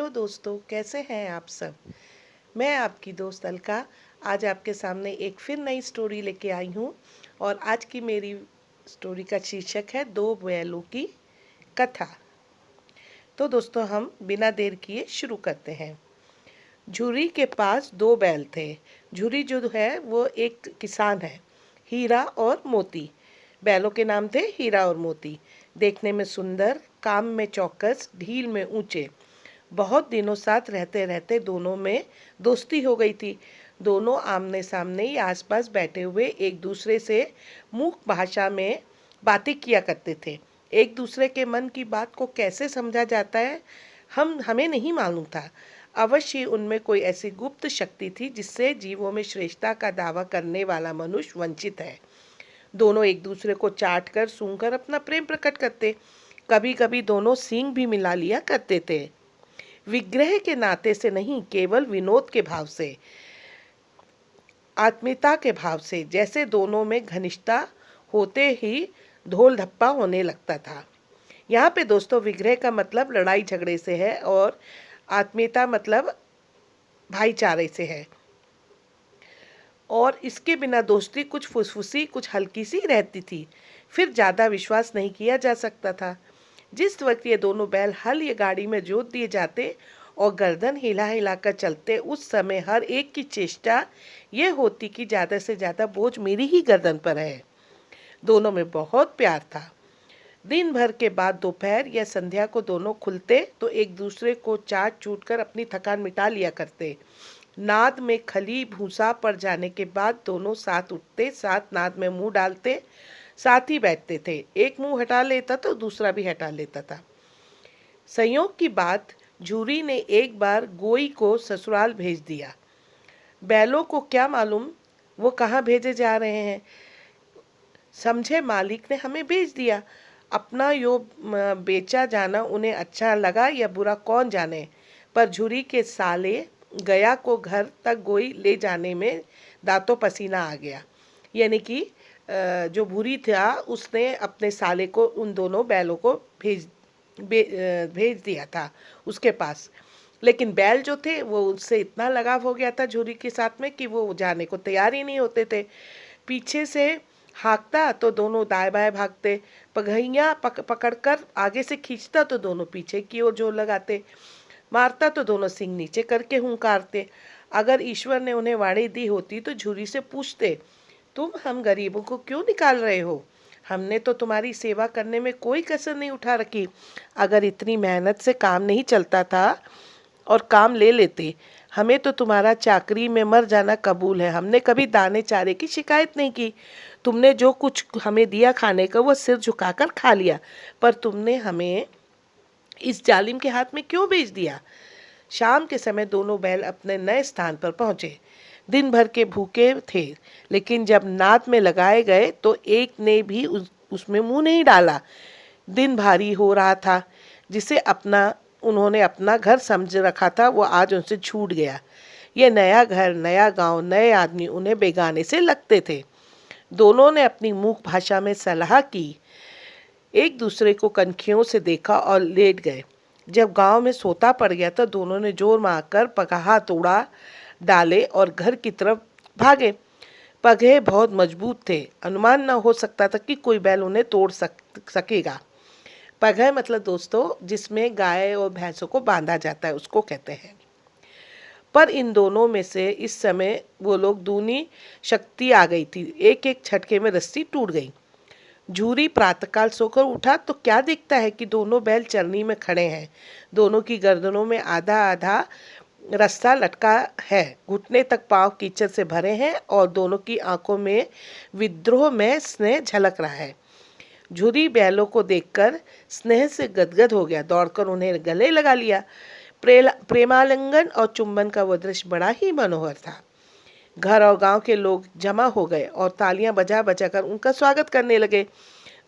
Hello दोस्तों, कैसे हैं आप सब। मैं आपकी दोस्त अलका आज आपके सामने एक फिर नई स्टोरी लेके आई हूँ। और आज की मेरी स्टोरी का शीर्षक है दो बैलों की कथा। तो दोस्तों, हम बिना देर किए शुरू करते हैं। झुरी के पास दो बैल थे। झुरी जो है वो एक किसान है। हीरा और मोती बैलों के नाम थे। हीरा और मोती देखने में सुंदर, काम में चौकस, ढील में ऊंचे। बहुत दिनों साथ रहते रहते दोनों में दोस्ती हो गई थी। दोनों आमने सामने ही आसपास बैठे हुए एक दूसरे से मूक भाषा में बातें किया करते थे। एक दूसरे के मन की बात को कैसे समझा जाता है हमें नहीं मालूम था। अवश्य उनमें कोई ऐसी गुप्त शक्ति थी जिससे जीवों में श्रेष्ठता का दावा करने वाला मनुष्य वंचित है। दोनों एक दूसरे को चाट कर सूंघ कर अपना प्रेम प्रकट करते। कभी कभी दोनों सींग भी मिला लिया करते थे। विग्रह के नाते से नहीं, केवल विनोद के भाव से, आत्मीयता के भाव से। जैसे दोनों में घनिष्ठता होते ही ढोल धप्पा होने लगता था। यहाँ पे दोस्तों, विग्रह का मतलब लड़ाई झगड़े से है और आत्मीयता मतलब भाईचारे से है। और इसके बिना दोस्ती कुछ फुसफुसी, कुछ हल्की सी रहती थी, फिर ज़्यादा विश्वास नहीं किया जा सकता था। जिस वक्त ये दोनों बैल हल या गाड़ी में जोत दिए जाते और गर्दन हिला हिला कर चलते, उस समय हर एक की चेष्टा ये होती कि ज़्यादा से ज़्यादा बोझ मेरी ही गर्दन पर है। दोनों में बहुत प्यार था। दिन भर के बाद दोपहर या संध्या को दोनों खुलते तो एक दूसरे को चाट चूट कर अपनी थकान मिटा लिया करते। नाद में खली भूसा पड़ जाने के बाद दोनों साथ उठते, साथ नाद में मुंह डालते, साथ ही बैठते थे। एक मुंह हटा लेता तो दूसरा भी हटा लेता था। संयोग की बात, झूरी ने एक बार गोई को ससुराल भेज दिया। बैलों को क्या मालूम वो कहाँ भेजे जा रहे हैं। समझे मालिक ने हमें भेज दिया। अपना यो बेचा जाना उन्हें अच्छा लगा या बुरा कौन जाने, पर झुरी के साले गया को घर तक गोई ले जाने में दांतों पसीना आ गया। यानी कि जो भूरी था उसने अपने साले को उन दोनों बैलों को भेज दिया था उसके पास। लेकिन बैल जो थे वो उससे इतना लगाव हो गया था झुरी के साथ में कि वो जाने को तैयार ही नहीं होते थे। पीछे से हाँकता तो दोनों दाएं बाएं भागते, पगहियाँ पकड़कर आगे से खींचता तो दोनों पीछे की ओर जोर लगाते, मारता तो दोनों सिंग नीचे करके हुंकारते। अगर ईश्वर ने उन्हें वाणी दी होती तो झुरी से पूछते, तुम हम गरीबों को क्यों निकाल रहे हो। हमने तो तुम्हारी सेवा करने में कोई कसर नहीं उठा रखी। अगर इतनी मेहनत से काम नहीं चलता था और काम ले लेते, हमें तो तुम्हारा चाकरी में मर जाना कबूल है। हमने कभी दाने चारे की शिकायत नहीं की। तुमने जो कुछ हमें दिया खाने का वो सिर झुकाकर खा लिया, पर तुमने हमें इस जालिम के हाथ में क्यों भेज दिया। शाम के समय दोनों बैल अपने नए स्थान पर पहुंचे। दिन भर के भूखे थे, लेकिन जब नाद में लगाए गए तो एक ने भी उसमें मुंह नहीं डाला। दिन भारी हो रहा था। जिसे उन्होंने अपना घर समझ रखा था वो आज उनसे छूट गया। ये नया घर, नया गांव, नए आदमी उन्हें बेगाने से लगते थे। दोनों ने अपनी मूक भाषा में सलाह की, एक दूसरे को कनखियों से देखा और लेट गए। जब गांव में सोता पड़ गया तो दोनों ने जोर मारकर पगहा तोड़ा डाले और घर की तरफ भागे। पगहे बहुत मजबूत थे। अनुमान न हो सकता था कि कोई बैल उन्हें तोड़ सकेगा। पगह मतलब दोस्तों जिसमें गाय और भैंसों को बांधा जाता है, उसको कहते हैं। पर इन दोनों में से इस समय वो लोग दूनी शक्ति आ गई थी। एक एक झटके में रस्सी टूट गई। झूरी प्रातःकाल सोकर उठा तो क्या देखता है कि दोनों बैल चरनी में खड़े हैं। दोनों की गर्दनों में आधा आधा रस्सा लटका है। घुटने तक पांव कीचड़ से भरे हैं और दोनों की आंखों में विद्रोह में स्नेह झलक रहा है। झुरी बैलों को देखकर स्नेह से गदगद हो गया, दौड़कर उन्हें गले लगा लिया। प्रेमालिंगन और चुंबन का वो दृश्य बड़ा ही मनोहर था। घर और गांव के लोग जमा हो गए और तालियां बजा बजा कर उनका स्वागत करने लगे।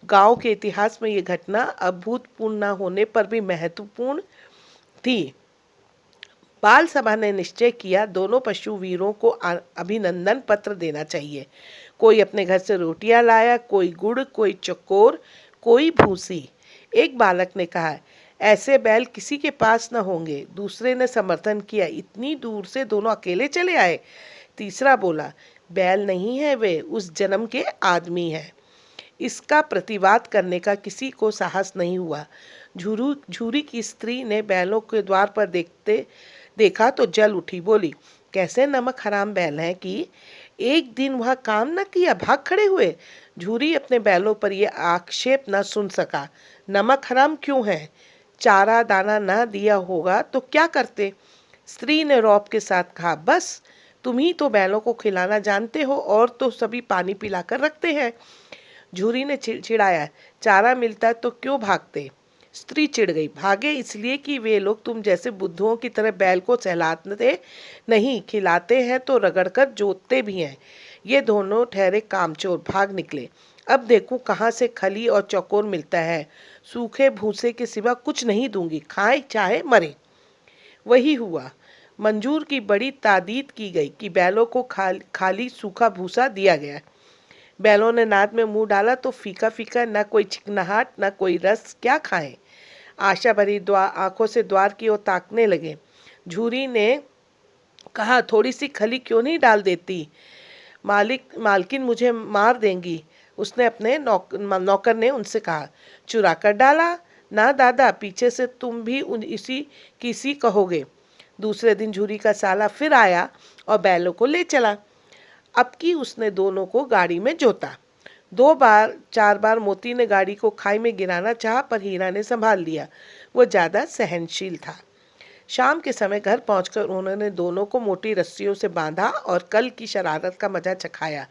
गांव के इतिहास में ये घटना अभूतपूर्व न होने पर भी महत्वपूर्ण थी। बाल सभा ने निश्चय किया, दोनों पशु वीरों को अभिनंदन पत्र देना चाहिए। कोई अपने घर से रोटियां लाया, कोई गुड़, कोई चकोर, कोई भूसी। एक बालक ने कहा, ऐसे बैल किसी के पास न होंगे। दूसरे ने समर्थन किया, इतनी दूर से दोनों अकेले चले आए। तीसरा बोला, बैल नहीं है, वे उस जन्म के आदमी हैं। इसका प्रतिवाद करने का किसी को साहस नहीं हुआ। झूरी की स्त्री ने बैलों के द्वार पर देखा तो जल उठी, बोली, कैसे नमक हराम बैल हैं कि एक दिन वह काम न किया, भाग खड़े हुए। झूरी अपने बैलों पर यह आक्षेप न सुन सका। नमक हराम क्यों है? चारा दाना न दिया होगा तो क्या करते? स्त्री ने रौब के साथ कहा, बस तुम ही तो बैलों को खिलाना जानते हो, और तो सभी पानी पिलाकर रखते हैं। झूरी ने चिड़ाया, चारा मिलता तो क्यों भागते? स्त्री चिढ़ गई, भागे इसलिए कि वे लोग तुम जैसे बुद्धुओं की तरह बैल को सहलाते नहीं, खिलाते हैं तो रगड़कर जोतते भी हैं। ये दोनों ठहरे कामचोर, भाग निकले। अब देखूं कहाँ से खली और चौकोर मिलता है। सूखे भूसे के सिवा कुछ नहीं दूंगी, खाए चाहे मरे। वही हुआ। मंजूर की बड़ी तादीद की गई कि बैलों को खाली सूखा भूसा दिया गया। बैलों ने नाद में मुंह डाला तो फीका फीका, न कोई चिकनाहट न कोई रस, क्या खाएं। आशा भरी आंखों से द्वार की ओर ताकने लगे। झूरी ने कहा, थोड़ी सी खली क्यों नहीं डाल देती? मालकिन मुझे मार देंगी। उसने अपने नौकर ने उनसे कहा, चुरा कर डाला ना दादा, पीछे से तुम भी इसी किसी कहोगे। दूसरे दिन झूरी का साला फिर आया और बैलों को ले चला। अब की उसने दोनों को गाड़ी में जोता। 2 4 बार मोती ने गाड़ी को खाई में गिराना चाहा, पर हीरा ने संभाल लिया। वो ज्यादा सहनशील था। शाम के समय घर पहुंचकर उन्होंने दोनों को मोटी रस्सियों से बांधा और कल की शरारत का मजा चखाया।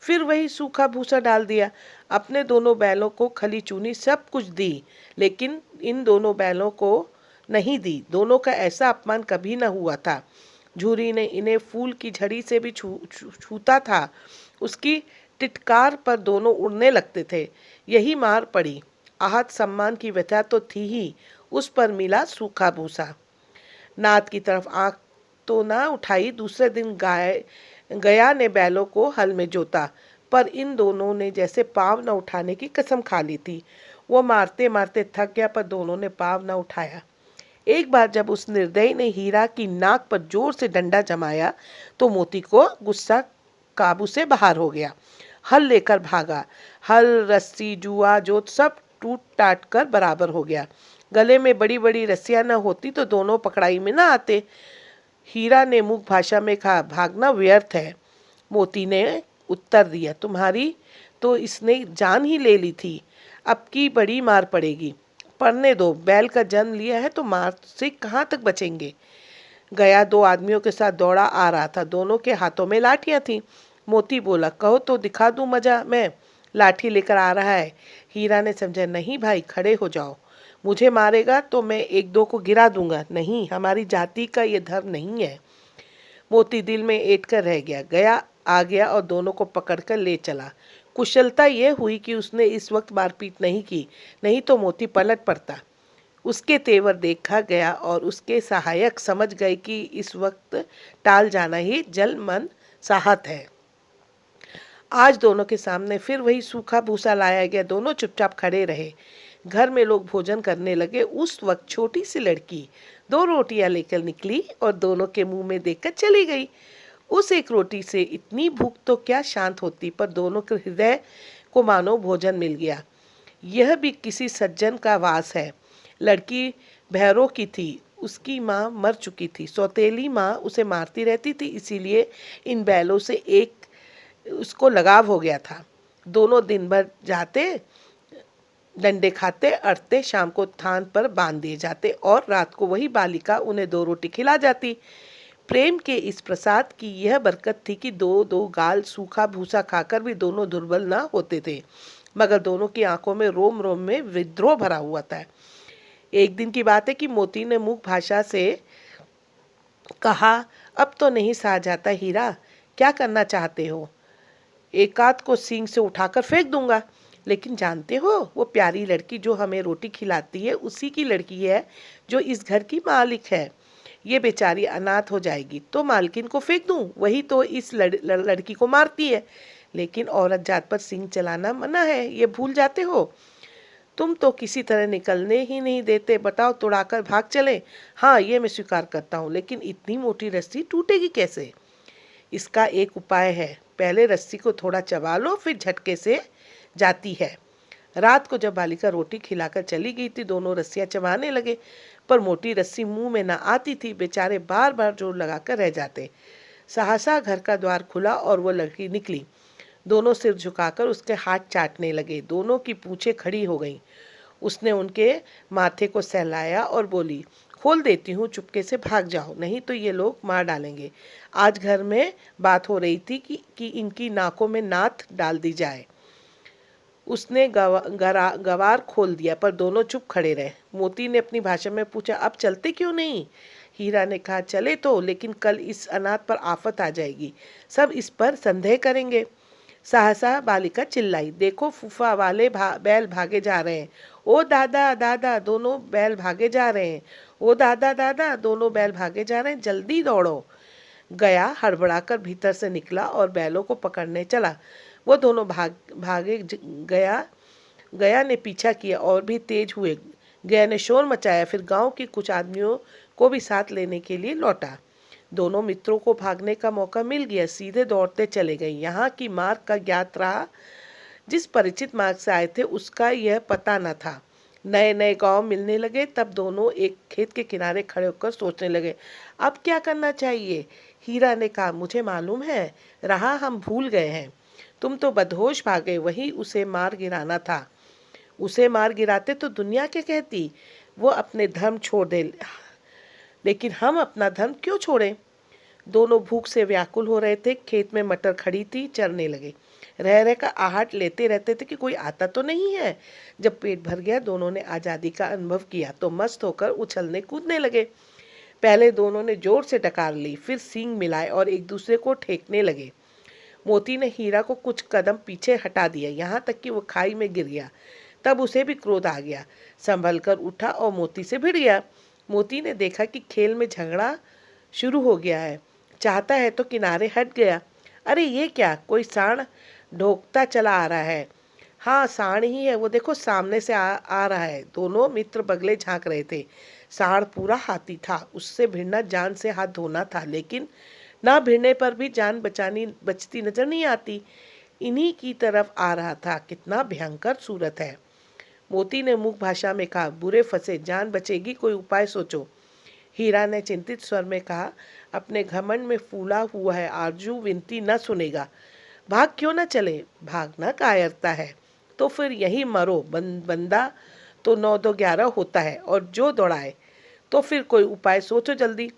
फिर वही सूखा भूसा डाल दिया। अपने दोनों बैलों को खली चूनी सब कुछ दी, लेकिन इन दोनों बैलों को नहीं दी। दोनों का ऐसा अपमान कभी न हुआ था। झूरी ने इन्हें फूल की झड़ी से भी छूता था। उसकी टिटकार पर दोनों उड़ने लगते थे। यही मार पड़ी। आहत सम्मान की व्यथा तो थी ही, उस पर मिला सूखा भूसा। नाद की तरफ आंख तो ना उठाई। दूसरे दिन गया ने बैलों को हल में जोता, पर इन दोनों ने जैसे पाँव न उठाने की कसम खा ली थी। वो मारते मारते थक गया, पर दोनों ने पाँव न उठाया। एक बार जब उस निर्दयी ने हीरा की नाक पर जोर से डंडा जमाया तो मोती को गुस्सा काबू से बाहर हो गया। हल लेकर भागा। हल, रस्सी, जुआ, जोत सब टूट टाट कर बराबर हो गया। गले में बड़ी बड़ी रस्सियां न होती तो दोनों पकड़ाई में न आते। हीरा ने मूक भाषा में कहा, भागना व्यर्थ है। मोती ने उत्तर दिया, तुम्हारी तो इसने जान ही ले ली थी, अब की बड़ी मार पड़ेगी। पढ़ने दो, बैल का जन्म लिया है तो मार से कहाँ तक बचेंगे। गया 2 आदमियों के साथ दौड़ा आ रहा था। दोनों के हाथों में लाठियां थीं। मोती बोला, कहो तो दिखा दूं मजा, मैं लाठी लेकर आ रहा है। हीरा ने समझा, नहीं भाई, खड़े हो जाओ। मुझे मारेगा तो मैं 1-2 को गिरा दूंगा। नहीं, हमारी जाति का ये धर्म नहीं है। मोती दिल में ऐंठ कर रह गया। गया आ गया और दोनों को पकड़कर ले चला। कुशलता यह हुई कि उसने इस वक्त मारपीट नहीं की, नहीं तो मोती पलट पड़ता। उसके तेवर देखा गया और उसके सहायक समझ गए कि इस वक्त टाल जाना ही जल मन साहत है। आज दोनों के सामने फिर वही सूखा भूसा लाया गया। दोनों चुपचाप खड़े रहे। घर में लोग भोजन करने लगे। उस वक्त छोटी सी लड़की 2 रोटियां लेकर निकली और दोनों के मुंह में देकर चली गई। उस एक रोटी से इतनी भूख तो क्या शांत होती, पर दोनों के हृदय को मानो भोजन मिल गया। यह भी किसी सज्जन का वास है। लड़की भैरों की थी, उसकी माँ मर चुकी थी। सौतेली माँ उसे मारती रहती थी, इसीलिए इन बैलों से एक उसको लगाव हो गया था। दोनों दिन भर जाते, डंडे खाते, अड़ते, शाम को थान पर बांध दिए जाते और रात को वही बालिका उन्हें 2 रोटी खिला जाती। प्रेम के इस प्रसाद की यह बरकत थी कि 2-2 गाल सूखा भूसा खाकर भी दोनों दुर्बल न होते थे, मगर दोनों की आंखों में रोम रोम में विद्रोह भरा हुआ था। एक दिन की बात है कि मोती ने मुख भाषा से कहा, अब तो नहीं सहा जाता हीरा, क्या करना चाहते हो? एकाध को सींग से उठाकर फेंक दूंगा। लेकिन जानते हो, वो प्यारी लड़की जो हमें रोटी खिलाती है उसी की लड़की है जो इस घर की मालिक है। ये बेचारी अनाथ हो जाएगी तो मालकिन को फेंक दूं? वही तो इस लड़की को मारती है। लेकिन औरत जात पर सींग चलाना मना है, ये भूल जाते हो। तुम तो किसी तरह निकलने ही नहीं देते, बताओ तुड़ाकर भाग चले। हाँ, ये मैं स्वीकार करता हूँ, लेकिन इतनी मोटी रस्सी टूटेगी कैसे? इसका एक उपाय है, पहले रस्सी को थोड़ा चबा लो, फिर झटके से जाती है। रात को जब बालिका रोटी खिलाकर चली गई थी, दोनों रस्सियां चबाने लगे, पर मोटी रस्सी मुंह में न आती थी। बेचारे बार बार जोर लगाकर रह जाते। सहसा घर का द्वार खुला और वो लड़की निकली। दोनों सिर झुकाकर उसके हाथ चाटने लगे। दोनों की पूंछें खड़ी हो गईं। उसने उनके माथे को सहलाया और बोली, खोल देती हूँ, चुपके से भाग जाओ, नहीं तो ये लोग मार डालेंगे। आज घर में बात हो रही थी कि इनकी नाकों में नाथ डाल दी जाए। उसने गवार खोल दिया, पर दोनों चुप खड़े रहे। मोती ने अपनी भाषा में पूछा, अब चलते क्यों नहीं? हीरा ने कहा, चले तो, लेकिन कल इस अनाथ पर आफत आ जाएगी, सब इस पर संदेह करेंगे। सहसा बालिका चिल्लाई, देखो फूफा वाले बैल भागे जा रहे हैं। ओ दादा दादा, दोनों बैल भागे जा रहे हैं। ओ दादा दादा, दोनों बैल भागे जा रहे हैं, जल्दी दौड़ो। गया हड़बड़ाकर भीतर से निकला और बैलों को पकड़ने चला। वो दोनों भागे। गया ने पीछा किया और भी तेज हुए। गया ने शोर मचाया, फिर गांव के कुछ आदमियों को भी साथ लेने के लिए लौटा। दोनों मित्रों को भागने का मौका मिल गया, सीधे दौड़ते चले गए। यहाँ की मार्ग का ज्ञात रहा, जिस परिचित मार्ग से आए थे उसका यह पता न था। नए नए गांव मिलने लगे, तब दोनों एक खेत के किनारे खड़े होकर सोचने लगे, अब क्या करना चाहिए? हीरा ने कहा, मुझे मालूम है, राह हम भूल गए हैं। तुम तो बदहोश भागे, वही उसे मार गिराना था। उसे मार गिराते तो दुनिया क्या कहती? वो अपने धर्म छोड़ दे, लेकिन हम अपना धर्म क्यों छोड़ें? दोनों भूख से व्याकुल हो रहे थे। खेत में मटर खड़ी थी, चरने लगे। रह रह का आहट लेते रहते थे कि कोई आता तो नहीं है। जब पेट भर गया, दोनों ने आज़ादी का अनुभव किया तो मस्त होकर उछलने कूदने लगे। पहले दोनों ने जोर से डकार ली, फिर सींग मिलाए और एक दूसरे को ठेकने लगे। मोती ने हीरा को कुछ कदम पीछे हटा दिया, यहाँ तक कि वो खाई में गिर गया। तब उसे भी क्रोध आ गया, संभल कर उठा और मोती से भिड़ गया। मोती ने देखा कि खेल में झगड़ा शुरू हो गया है, चाहता है तो किनारे हट गया। अरे ये क्या, कोई सांड ढोकता चला आ रहा है। हाँ, सांड ही है, वो देखो सामने से आ रहा है। दोनों मित्र बगले झांक रहे थे। सांड पूरा हाथी था, उससे भिड़ना जान से हाथ धोना था, लेकिन ना भिड़ने पर भी जान बचती नजर नहीं आती। इन्हीं की तरफ आ रहा था। कितना भयंकर सूरत है। मोती ने मूक भाषा में कहा, बुरे फंसे, जान बचेगी, कोई उपाय सोचो। हीरा ने चिंतित स्वर में कहा, अपने घमंड में फूला हुआ है, आरजू विनती न सुनेगा। भाग क्यों न चले? भागना कायरता है, तो फिर यही मरो। बंदा तो 9-2-11 होता है, और जो दौड़ाए, तो फिर कोई उपाय सोचो जल्दी।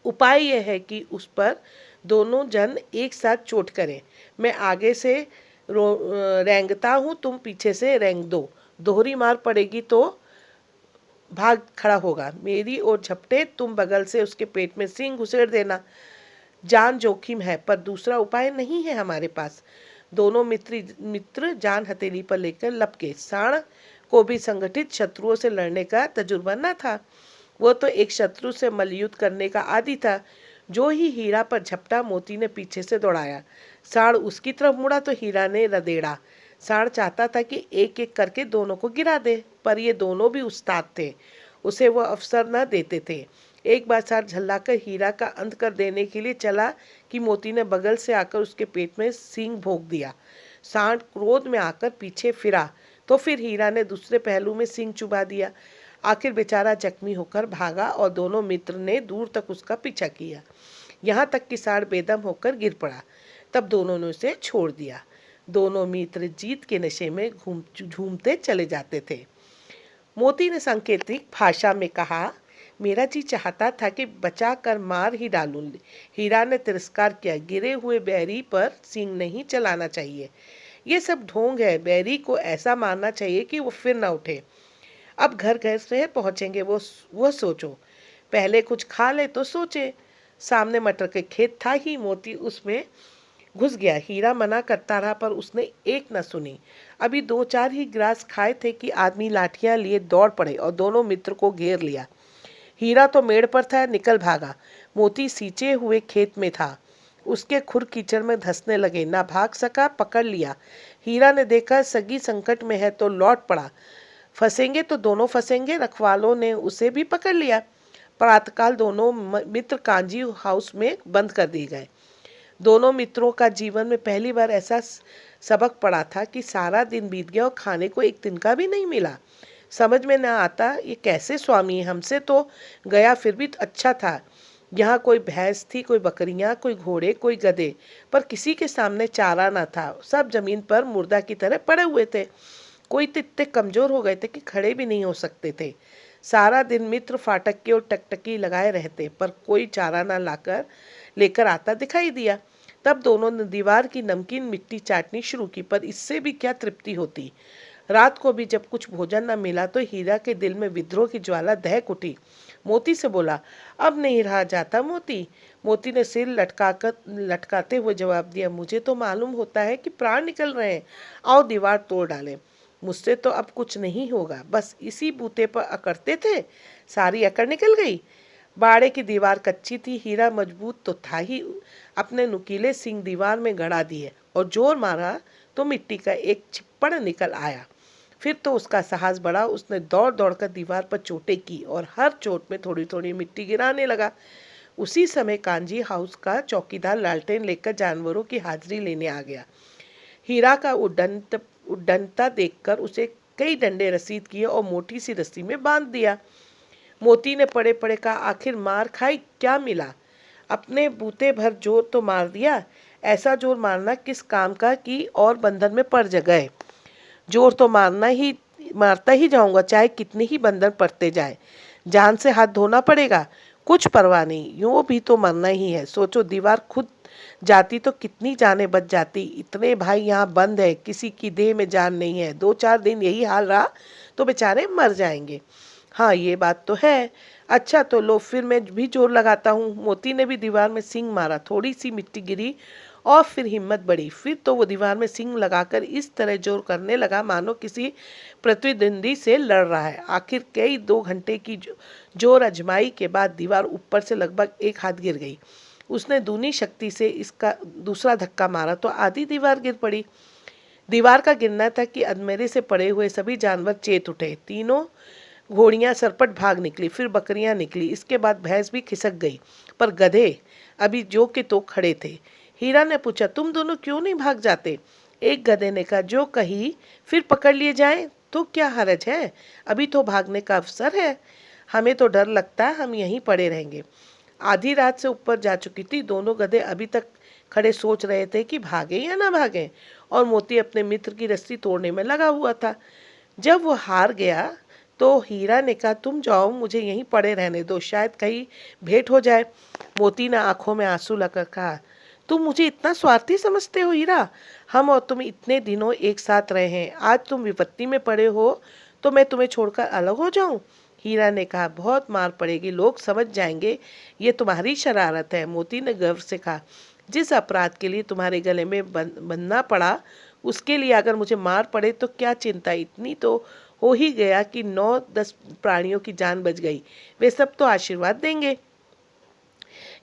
उपाय यह है कि उस पर दोनों जन एक साथ चोट करें। मैं आगे से रेंगता हूँ, तुम पीछे से रेंग दो। दोहरी मार पड़ेगी तो भाग खड़ा होगा। मेरी ओर झपटे, तुम बगल से उसके पेट में सींग घुसेड़ देना। जान जोखिम है, पर दूसरा उपाय नहीं है हमारे पास। दोनों मित्र जान हथेली पर लेकर लपके। सांड को भी संगठित शत्रुओं से लड़ने का तजुर्बा न था। वो तो एक शत्रु से मल्लयुद्ध करने का आदी था। जो ही हीरा पर झपटा, मोती ने पीछे से दौड़ाया। सांड उसकी तरफ मुड़ा तो हीरा ने रदेड़ा। सांड चाहता था कि एक एक करके दोनों को गिरा दे, पर ये दोनों भी उस्ताद थे, उसे वो अवसर न देते थे। एक बार सांड झल्लाकर हीरा का अंत कर देने के लिए चला कि मोती ने बगल से आकर उसके पेट में सींग भोंक दिया। सांड क्रोध में आकर पीछे फिरा तो फिर हीरा ने दूसरे पहलू में सींग चुबा दिया। आखिर बेचारा जख्मी होकर भागा और दोनों मित्र ने दूर तक उसका पीछा किया, यहाँ तक कि सांड बेदम होकर गिर पड़ा। तब दोनों ने उसे छोड़ दिया। दोनों मित्र जीत के नशे में झूमते चले जाते थे। मोती ने सांकेतिक भाषा में कहा, मेरा जी चाहता था कि बचा कर मार ही डालूं। हीरा ने तिरस्कार किया, गिरे हुए बैरी पर सींग नहीं चलाना चाहिए, ये सब ढोंग है। बैरी को ऐसा मारना चाहिए कि वो फिर ना उठे। अब घर कैसे पहुंचेंगे वो सोचो, पहले कुछ खा ले तो सोचे। सामने मटर के खेत था ही, मोती उसमें घुस गया। हीरा मना करता रहा, पर उसने एक न सुनी। अभी 2-4 ही ग्रास खाए थे कि आदमी लाठियां लिए दौड़ पड़े और दोनों मित्र को घेर लिया। हीरा तो मेड़ पर था, निकल भागा। मोती सींचे हुए खेत में था। उसके खुर कीचड़ में धंसने लगे। ना भाग सका, पकड़ लिया। हीरा ने देखा सगी संकट में है तो लौट पड़ा। फंसेंगे तो दोनों फंसेंगे। रखवालों ने उसे भी पकड़ लिया। प्रातःकाल दोनों मित्र कांजी हाउस में बंद कर दिए गए। दोनों मित्रों का जीवन में पहली बार ऐसा सबक पड़ा था कि सारा दिन बीत गया और खाने को एक तिनका भी नहीं मिला। समझ में न आता ये कैसे स्वामी, हमसे तो गया फिर भी अच्छा था। यहाँ कोई भैंस थी, कोई बकरियां, कोई घोड़े, कोई गधे, पर किसी के सामने चारा न था। सब जमीन पर मुर्दा की तरह पड़े हुए थे। कोई तो इतने कमजोर हो गए थे कि खड़े भी नहीं हो सकते थे। सारा दिन मित्र फाटक की ओर टकटकी लगाए रहते, पर कोई चारा न लाकर लेकर आता दिखाई दिया। तब दोनों ने दीवार की नमकीन मिट्टी चाटनी शुरू की, पर इससे भी क्या तृप्ति होती। रात को भी जब कुछ भोजन न मिला तो हीरा के दिल में विद्रोह की ज्वाला दहक उठी। मोती से बोला, अब नहीं रहा जाता मोती। मोती ने सिर लटकाते हुए जवाब दिया, मुझे तो मालूम होता है कि प्राण निकल रहे हैं। आओ दीवार तोड़ डालें। मुझसे तो अब कुछ नहीं होगा। बस इसी बूते पर अकड़ते थे, सारी अकड़ निकल गई। बाड़े की दीवार कच्ची थी, हीरा मजबूत तो था ही। अपने नुकीले सींग दीवार में गड़ा दिए और जोर मारा तो मिट्टी का एक छिप्पड़ निकल आया। फिर तो उसका साहस बढ़ा। उसने दौड़ दौड़कर दीवार पर चोटें की और हर चोट में थोड़ी थोड़ी मिट्टी गिराने लगा। उसी समय कांजी हाउस का चौकीदार लालटेन लेकर जानवरों की हाजिरी लेने आ गया। हीरा का उड्डनता देखकर उसे कई डंडे रसीद किए और मोटी सी रस्सी में बांध दिया। मोती ने पड़े पड़े कहा, आखिर मार खाई, क्या मिला? अपने बूते भर जोर तो मार दिया। ऐसा जोर मारना किस काम का कि और बंधन में पड़ गए। जोर तो मारता ही जाऊंगा, चाहे कितने ही बंधन पड़ते जाए। जान से हाथ धोना पड़ेगा, कुछ परवाह नहीं, यूं भी तो मरना ही है। सोचो, दीवार खुद जाती तो कितनी जानें बच जाती। इतने भाई यहाँ बंद है, किसी की देह में जान नहीं है। 2-4 दिन यही हाल रहा तो बेचारे मर जाएंगे। हाँ, ये बात तो है। अच्छा तो लो, फिर मैं भी जोर लगाता हूँ। मोती ने भी दीवार में सींग मारा। थोड़ी सी मिट्टी गिरी और फिर हिम्मत बढ़ी। फिर तो वो दीवार में सींग लगाकर इस तरह जोर करने लगा मानो किसी प्रतिद्वंदी से लड़ रहा है। आखिर कई 2 घंटे की जोर अजमाई के बाद दीवार ऊपर से लगभग 1 हाथ गिर गई। उसने दूनी शक्ति से इसका दूसरा धक्का मारा तो आधी दीवार गिर पड़ी। दीवार का गिरना था कि अधमरे से पड़े हुए सभी जानवर चेत उठे। तीनों घोड़ियां सरपट भाग निकली, फिर बकरियां निकली, इसके बाद भैंस भी खिसक गई, पर गधे अभी जो के तो खड़े थे। हीरा ने पूछा, तुम दोनों क्यों नहीं भाग जाते? एक गधे ने कहा, जो कही फिर पकड़ लिए जाएं तो क्या हरज है, अभी तो भागने का अवसर है। हमें तो डर लगता है, हम यहीं पड़े रहेंगे। आधी रात से ऊपर जा चुकी थी। दोनों गधे अभी तक खड़े सोच रहे थे कि भागे या ना भागे, और मोती अपने मित्र की रस्सी तोड़ने में लगा हुआ था। जब वो हार गया तो हीरा ने कहा, तुम जाओ, मुझे यहीं पड़े रहने दो, शायद कहीं भेंट हो जाए। मोती ने आंखों में आंसू लाकर कहा, तुम मुझे इतना स्वार्थी समझते हो हीरा? हम और तुम इतने दिनों एक साथ रहे हैं, आज तुम विपत्ति में पड़े हो तो मैं तुम्हें छोड़कर अलग हो जाऊं? हीरा ने कहा, बहुत मार पड़ेगी, लोग समझ जाएंगे ये तुम्हारी शरारत है। मोती ने गर्व से कहा, जिस अपराध के लिए तुम्हारे गले में बंधना पड़ा, उसके लिए अगर मुझे मार पड़े तो क्या चिंता। इतनी तो हो ही गया कि 9-10 प्राणियों की जान बच गई, वे सब तो आशीर्वाद देंगे।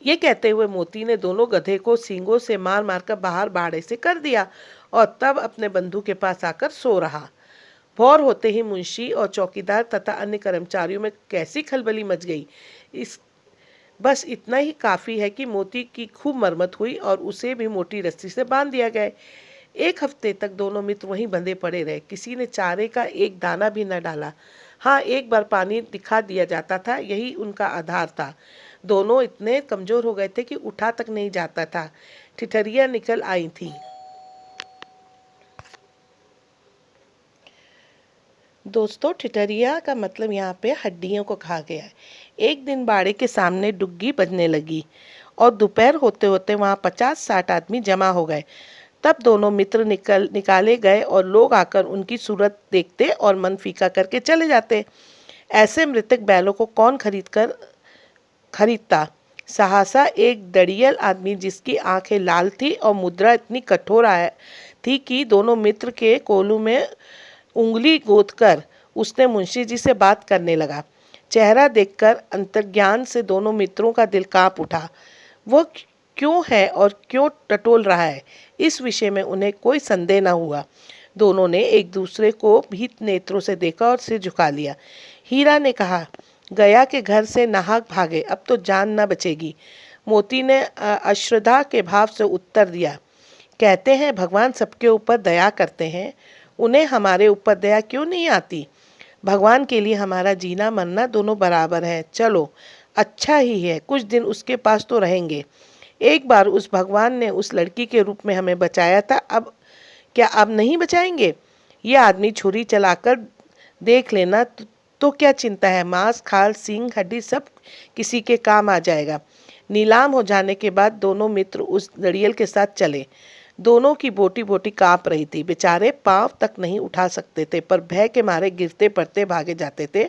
ये कहते हुए मोती ने दोनों गधे को सींगों से मार मारकर बाहर बाड़े से कर दिया और तब अपने बंधु के पास आकर सो रहा। भोर होते ही मुंशी और चौकीदार तथा अन्य कर्मचारियों में कैसी खलबली मच गई। बस इतना ही काफी है कि मोती की खूब मरम्मत हुई और उसे भी मोटी रस्सी से बांध दिया गया। 1 हफ्ते तक दोनों मित्र वहीं बंधे पड़े रहे। किसी ने चारे का एक दाना भी न डाला। हाँ, एक बार पानी दिखा दिया जाता था, यही उनका आधार था। दोनों इतने कमजोर हो गए थे कि उठा तक नहीं जाता था। ठिठरियां निकल आई थी। दोस्तों, ठिठरिया का मतलब यहाँ पे हड्डियों को कहा गया है। एक दिन बाड़े के सामने डुग्गी बजने लगी और दोपहर होते होते वहाँ 50-60 आदमी जमा हो गए। तब दोनों मित्र निकाले गए और लोग आकर उनकी सूरत देखते और मन फीका करके चले जाते। ऐसे मृतक बैलों को कौन खरीदता। सहसा एक दड़ियल आदमी, जिसकी आंखें लाल थी और मुद्रा इतनी कठोर थी कि दोनों मित्र के कोलू में उंगली गोदकर उसने मुंशी जी से बात करने लगा। चेहरा देखकर अंतर्ज्ञान से दोनों मित्रों का दिल कांप उठा। वो क्यों है और क्यों टटोल रहा है, इस विषय में उन्हें कोई संदेह न हुआ। दोनों ने एक दूसरे को भीत नेत्रों से देखा और सिर झुका लिया। हीरा ने कहा, गया के घर से नाहक भागे, अब तो जान न बचेगी। मोती ने अश्रद्धा के भाव से उत्तर दिया, कहते हैं भगवान सबके ऊपर दया करते हैं, उन्हें हमारे ऊपर दया क्यों नहीं आती। भगवान के लिए हमारा जीना मरना दोनों बराबर है। चलो, अच्छा ही है, कुछ दिन उसके पास तो रहेंगे। एक बार उस भगवान ने उस लड़की के रूप में हमें बचाया था, अब क्या अब नहीं बचाएंगे। ये आदमी छुरी चलाकर देख लेना, तो क्या चिंता है, मांस खाल सींग हड्डी सब किसी के काम आ जाएगा। नीलाम हो जाने के बाद दोनों मित्र उस दड़ियल के साथ चले। दोनों की बोटी बोटी कांप रही थी, बेचारे पांव तक नहीं उठा सकते थे, पर भय के मारे गिरते पड़ते भागे जाते थे,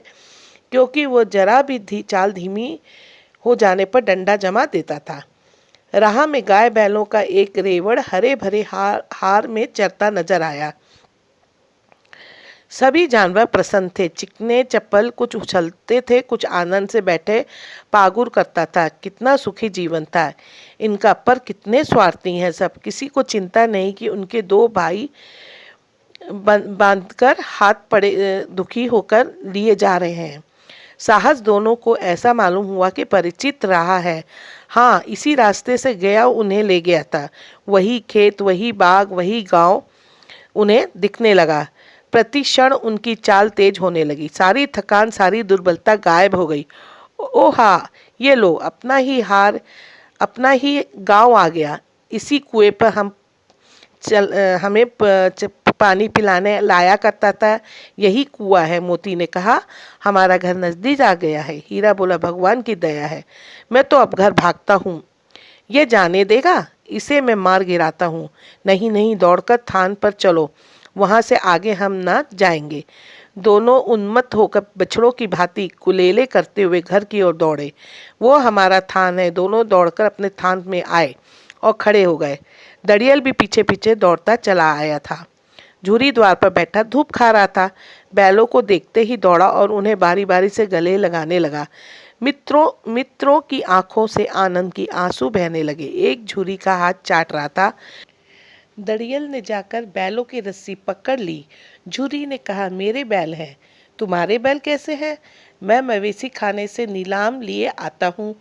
क्योंकि वो जरा भी चाल धीमी हो जाने पर डंडा जमा देता था। राह में गाय बैलों का एक रेवड़ हरे भरे हार में चरता नजर आया। सभी जानवर प्रसन्न थे, चिकने चप्पल, कुछ उछलते थे, कुछ आनंद से बैठे पागुर करता था। कितना सुखी जीवन था इनका, पर कितने स्वार्थी हैं सब। किसी को चिंता नहीं कि उनके दो भाई बांधकर हाथ पड़े दुखी होकर लिए जा रहे हैं। साहस दोनों को ऐसा मालूम हुआ कि परिचित रहा है। हाँ, इसी रास्ते से गया उन्हें ले गया था। वही खेत, वही बाग, वही गांव उन्हें दिखने लगा। प्रति क्षण उनकी चाल तेज होने लगी, सारी थकान सारी दुर्बलता गायब हो गई। ओ हाँ, ये लो, अपना ही गांव आ गया। इसी कुएं पर हमें पानी पिलाने लाया करता था, यही कुआं है। मोती ने कहा, हमारा घर नजदीक आ गया है। हीरा बोला, भगवान की दया है, मैं तो अब घर भागता हूँ। ये जाने देगा, इसे मैं मार गिराता हूँ। नहीं नहीं, दौड़कर थान पर चलो, वहां से आगे हम ना जाएंगे। दोनों उन्मत्त होकर बछड़ों की भांति कुलेले करते हुए घर की ओर दौड़े। वो हमारा थान है। दोनों दौड़कर अपने थान में आए और खड़े हो गए। दड़ियल भी पीछे पीछे दौड़ता चला आया था। झूरी द्वार पर बैठा धूप खा रहा था। बैलों को देखते ही दौड़ा और उन्हें बारी बारी से गले लगाने लगा। मित्रों की आंखों से आनंद की आंसू बहने लगे। एक झूरी का हाथ चाट रहा था। दड़ियल ने जाकर बैलों की रस्सी पकड़ ली। झूरी ने कहा, मेरे बैल हैं। तुम्हारे बैल कैसे हैं? मैं मवेशी खाने से नीलाम लिए आता हूँ।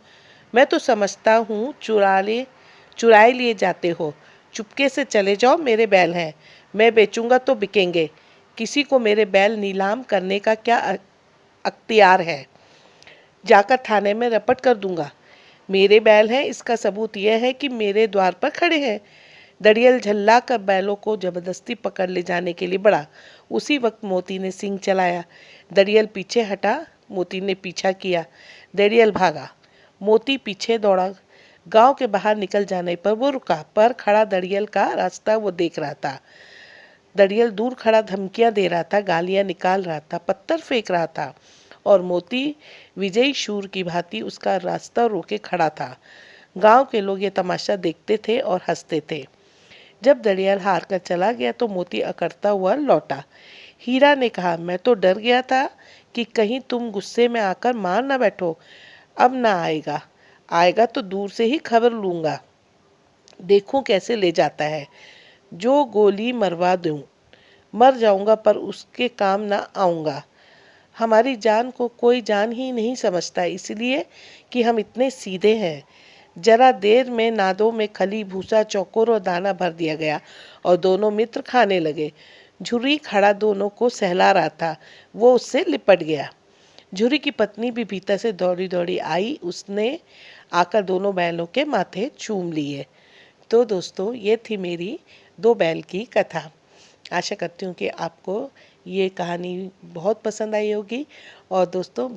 मैं तो समझता हूँ चुराए लिए जाते हो। चुपके से चले जाओ, मेरे बैल हैं। मैं बेचूंगा तो बिकेंगे। किसी को मेरे बैल नीलाम करने का क्या अख्तियार है? जाकर थाने में रपट कर दूंगा। मेरे बैल हैं, इसका सबूत यह है कि मेरे द्वार पर खड़े हैं। दड़ियल झल्ला कर बैलों को जबरदस्ती पकड़ ले जाने के लिए बढ़ा। उसी वक्त मोती ने सींग चलाया। दड़ियल पीछे हटा, मोती ने पीछा किया। दड़ियल भागा, मोती पीछे दौड़ा। गांव के बाहर निकल जाने पर वो रुका, पर खड़ा दड़ियल का रास्ता वो देख रहा था। दड़ियल दूर खड़ा धमकियां दे रहा था, गालियां निकाल रहा था, पत्थर फेंक रहा था, और मोती विजयी शूर की भांति उसका रास्ता रोके खड़ा था। गांव के लोग ये तमाशा देखते थे और हंसते थे। जब दड़ियल हार कर चला गया तो मोती अकड़ता हुआ लौटा। हीरा ने कहा, मैं तो डर गया था कि कहीं तुम गुस्से में आकर मार न बैठो। अब ना आएगा, आएगा तो दूर से ही खबर लूंगा, देखूं कैसे ले जाता है। जो गोली मरवा दूं, मर जाऊंगा पर उसके काम ना आऊंगा। हमारी जान को कोई जान ही नहीं समझता, इसलिए कि हम इतने सीधे हैं। जरा देर में नादों में खली भूसा चौकोर और दाना भर दिया गया और दोनों मित्र खाने लगे। झुर्री खड़ा दोनों को सहला रहा था, वो उससे लिपट गया। झुर्री की पत्नी भी भीतर से दौड़ी दौड़ी आई, उसने आकर दोनों बैलों के माथे चूम लिए। तो दोस्तों, ये थी मेरी दो बैल की कथा। आशा करती हूँ कि आपको ये कहानी बहुत पसंद आई होगी। और दोस्तों,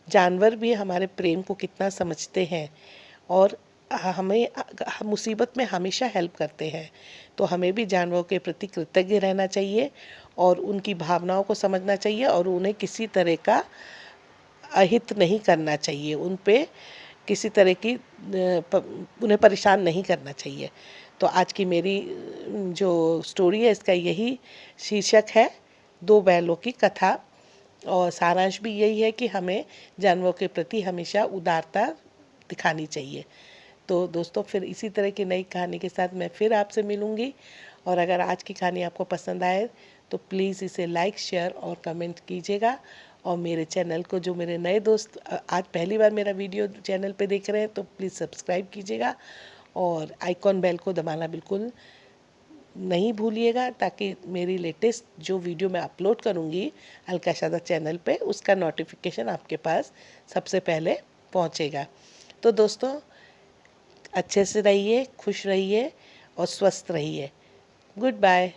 जानवर भी हमारे प्रेम को कितना समझते हैं और हमें मुसीबत में हमेशा हेल्प करते हैं। तो हमें भी जानवरों के प्रति कृतज्ञ रहना चाहिए और उनकी भावनाओं को समझना चाहिए और उन्हें किसी तरह का अहित नहीं करना चाहिए। उन पे किसी तरह की उन्हें परेशान नहीं करना चाहिए। तो आज की मेरी जो स्टोरी है, इसका यही शीर्षक है, दो बैलों की कथा। और सारांश भी यही है कि हमें जानवरों के प्रति हमेशा उदारता दिखानी चाहिए। तो दोस्तों फिर इसी तरह की नई कहानी के साथ मैं फिर आपसे मिलूँगी। और अगर आज की कहानी आपको पसंद आए तो प्लीज़ इसे लाइक, शेयर और कमेंट कीजिएगा। और मेरे चैनल को, जो मेरे नए दोस्त आज पहली बार मेरा वीडियो चैनल पे देख रहे हैं, तो प्लीज़ सब्सक्राइब कीजिएगा और आइकॉन बेल को दबाना बिल्कुल नहीं भूलिएगा, ताकि मेरी लेटेस्ट जो वीडियो मैं अपलोड करूँगी अलका शादा चैनल पे, उसका नोटिफिकेशन आपके पास सबसे पहले पहुँचेगा। तो दोस्तों अच्छे से रहिए, खुश रहिए और स्वस्थ रहिए। Good bye.